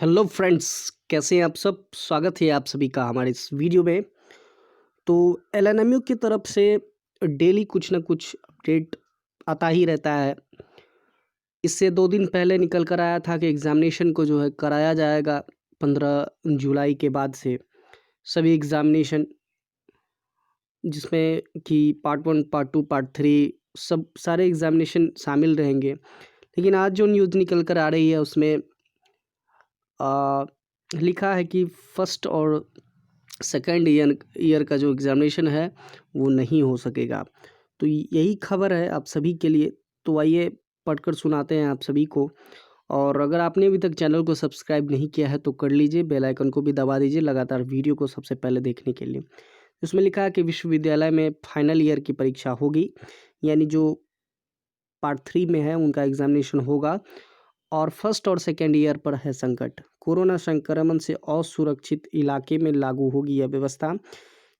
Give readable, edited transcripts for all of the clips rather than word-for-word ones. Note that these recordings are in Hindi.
हेलो फ्रेंड्स, कैसे हैं आप सब। स्वागत है आप सभी का हमारे इस वीडियो में। तो एलएनएमयू की तरफ से डेली कुछ ना कुछ अपडेट आता ही रहता है। इससे 2 दिन पहले निकल कर आया था कि एग्ज़ामिनेशन को जो है कराया जाएगा 15 जुलाई के बाद से सभी एग्ज़ामिनेशन, जिसमें कि पार्ट 1, पार्ट 2, पार्ट 3 सब सारे एग्ज़ामिनेशन शामिल रहेंगे। लेकिन आज जो न्यूज़ निकल कर आ रही है उसमें अ, लिखा है कि फर्स्ट और सेकेंड ईयर का जो एग्ज़ामिनेशन है वो नहीं हो सकेगा। तो यही खबर है आप सभी के लिए। तो आइए पढ़कर सुनाते हैं आप सभी को। और अगर आपने अभी तक चैनल को सब्सक्राइब नहीं किया है तो कर लीजिए, बेल आइकन को भी दबा दीजिए लगातार वीडियो को सबसे पहले देखने के लिए। इसमें लिखा है कि विश्वविद्यालय में फाइनल ईयर की परीक्षा होगी, यानी जो पार्ट 3 में है उनका एग्ज़ामिनेशन होगा। और फर्स्ट और सेकेंड ईयर पर है संकट। कोरोना संक्रमण से असुरक्षित इलाके में लागू होगी यह व्यवस्था।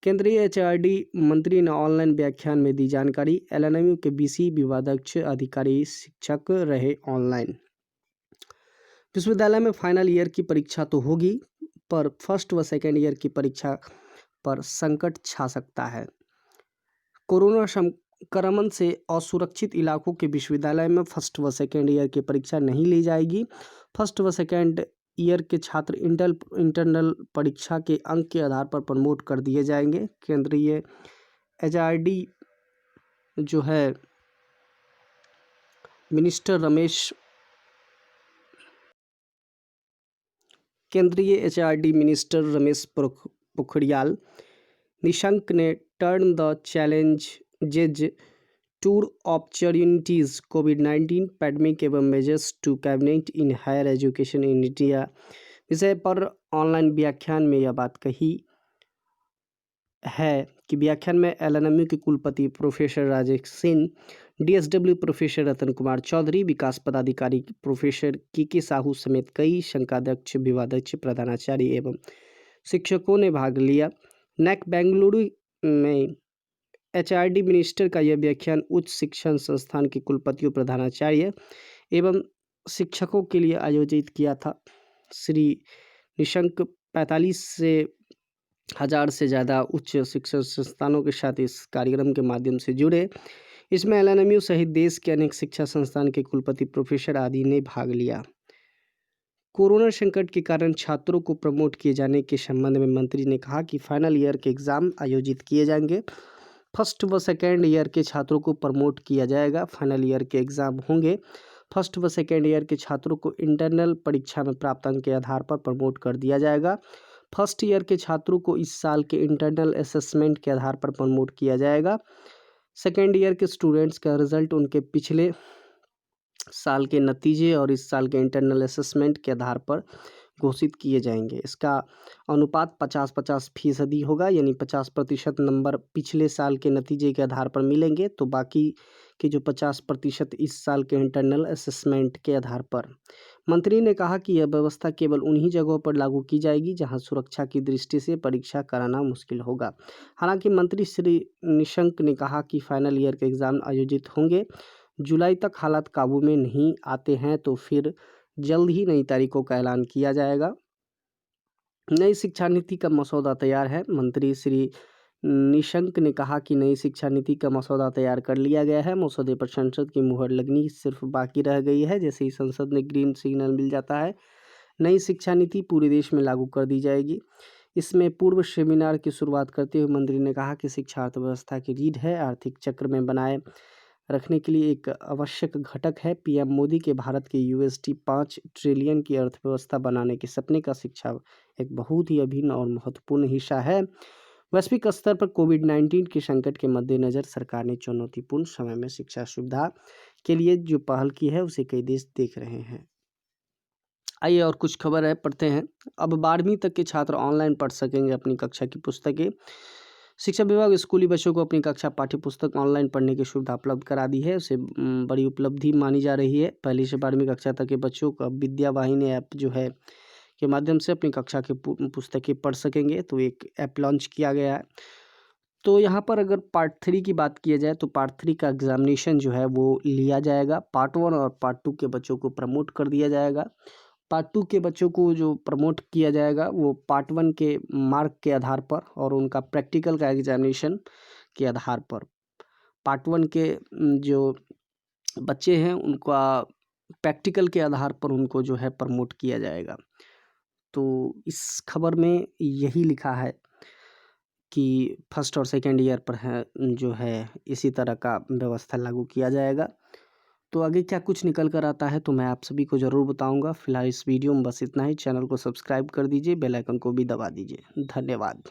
केंद्रीय एचआरडी मंत्री ने ऑनलाइन व्याख्यान में दी जानकारी। एलएनएमयू के बीसी विवादाध्यक्ष अधिकारी शिक्षक रहे ऑनलाइन। विश्वविद्यालय में फाइनल ईयर की परीक्षा तो होगी, पर फर्स्ट व सेकेंड ईयर की परीक्षा पर संकट छा सकता है। कोरोना संक्रमण से असुरक्षित इलाकों के विश्वविद्यालय में फर्स्ट व सेकेंड ईयर की परीक्षा नहीं ली जाएगी। फर्स्ट व सेकेंड ईयर के छात्र इंटरनल परीक्षा के अंक के आधार पर प्रमोट कर दिए जाएंगे। केंद्रीय एचआरडी जो है मिनिस्टर रमेश केंद्रीय एचआरडी मिनिस्टर रमेश पोखरियाल निशंक ने turn the challenges tour opportunities कोविड-19 पैंडेमिक एवं measures to cabinet in higher education in India विषय पर ऑनलाइन व्याख्यान में यह बात कही है कि व्याख्यान में एलएनएमयू के कुलपति professor Rajesh Singh, DSW professor Ratan Kumar Chaudhary, विकास पदाधिकारी प्रोफेसर के साहू समेत कई शंकाध्यक्ष, विवादाध्यक्ष, प्रधानाचार्य एवं शिक्षकों ने भाग लिया। नेक बेंगलुरु में एचआरडी मिनिस्टर का यह व्याख्यान उच्च शिक्षण संस्थान के कुलपतियों, प्रधानाचार्य एवं शिक्षकों के लिए आयोजित किया था। श्री निशंक 45,000 से ज़्यादा उच्च शिक्षण संस्थानों के साथ इस कार्यक्रम के माध्यम से जुड़े। इसमें एलएनएमयू सहित देश के अनेक शिक्षा संस्थान के कुलपति, प्रोफेसर आदि ने भाग लिया। कोरोना संकट के कारण छात्रों को प्रमोट किए जाने के संबंध में मंत्री ने कहा कि फाइनल ईयर के एग्ज़ाम आयोजित किए जाएंगे। फर्स्ट व सेकेंड ईयर के छात्रों को प्रमोट किया जाएगा। फाइनल ईयर के एग्ज़ाम होंगे। फर्स्ट व सेकेंड ईयर के छात्रों को इंटरनल परीक्षा में प्राप्त अंक के आधार पर प्रमोट कर दिया जाएगा। फर्स्ट ईयर के छात्रों को इस साल के इंटरनल असेसमेंट के आधार पर प्रमोट किया जाएगा। सेकेंड ईयर के स्टूडेंट्स का रिजल्ट उनके पिछले साल के नतीजे और इस साल के इंटरनल असेसमेंट के आधार पर घोषित किए जाएंगे। इसका अनुपात 50-50% होगा, यानी 50% नंबर पिछले साल के नतीजे के आधार पर मिलेंगे, तो बाकी के जो 50% इस साल के इंटरनल असेसमेंट के आधार पर। मंत्री ने कहा कि यह व्यवस्था केवल उन्हीं जगहों पर लागू की जाएगी जहां सुरक्षा की दृष्टि से परीक्षा कराना मुश्किल होगा। हालांकि मंत्री श्री निशंक ने कहा कि फाइनल ईयर के एग्ज़ाम आयोजित होंगे। जुलाई तक हालात काबू में नहीं आते हैं तो फिर जल्द ही नई तारीखों का ऐलान किया जाएगा। नई शिक्षा नीति का मसौदा तैयार है। मंत्री श्री निशंक ने कहा कि नई शिक्षा नीति का मसौदा तैयार कर लिया गया है। मसौदे पर संसद की मुहर लगनी सिर्फ बाकी रह गई है। जैसे ही संसद ने ग्रीन सिग्नल मिल जाता है, नई शिक्षा नीति पूरे देश में लागू कर दी जाएगी। इसमें पूर्व सेमिनार की शुरुआत करते हुए मंत्री ने कहा कि शिक्षा अर्थव्यवस्था की रीढ़ है, आर्थिक चक्र में बनाए रखने के लिए एक आवश्यक घटक है। पीएम मोदी के भारत के यूएसडी 5 ट्रिलियन की अर्थव्यवस्था बनाने के सपने का शिक्षा एक बहुत ही अभिन्न और महत्वपूर्ण हिस्सा है। वैश्विक स्तर पर कोविड-19 के संकट के मद्देनज़र सरकार ने चुनौतीपूर्ण समय में शिक्षा सुविधा के लिए जो पहल की है उसे कई देश देख रहे हैं। आइए और कुछ खबर है पढ़ते हैं। अब 12वीं तक के छात्र ऑनलाइन पढ़ सकेंगे अपनी कक्षा की पुस्तकें। शिक्षा विभाग स्कूली बच्चों को अपनी कक्षा पाठ्य पुस्तक ऑनलाइन पढ़ने की सुविधा उपलब्ध करा दी है। उसे बड़ी उपलब्धि मानी जा रही है। पहली से 12वीं कक्षा तक के बच्चों को विद्या वाहिनी ऐप जो है के माध्यम से अपनी कक्षा की पुस्तकें पढ़ सकेंगे। तो एक ऐप लॉन्च किया गया है। तो यहाँ पर अगर पार्ट 3 की बात किया जाए तो पार्ट 3 का एग्जामिनेशन जो है वो लिया जाएगा। पार्ट 1 और पार्ट 2 के बच्चों को प्रमोट कर दिया जाएगा। पार्ट 2 के बच्चों को जो प्रमोट किया जाएगा वो पार्ट 1 के मार्क के आधार पर और उनका प्रैक्टिकल का एग्जामिनेशन के आधार पर। पार्ट 1 के जो बच्चे हैं उनका प्रैक्टिकल के आधार पर उनको जो है प्रमोट किया जाएगा। तो इस खबर में यही लिखा है कि फर्स्ट और सेकेंड ईयर पर है जो है इसी तरह का व्यवस्था लागू किया जाएगा। तो आगे क्या कुछ निकल कर आता है तो मैं आप सभी को ज़रूर बताऊंगा। फिलहाल इस वीडियो में बस इतना ही। चैनल को सब्सक्राइब कर दीजिए, बेल आइकन को भी दबा दीजिए। धन्यवाद।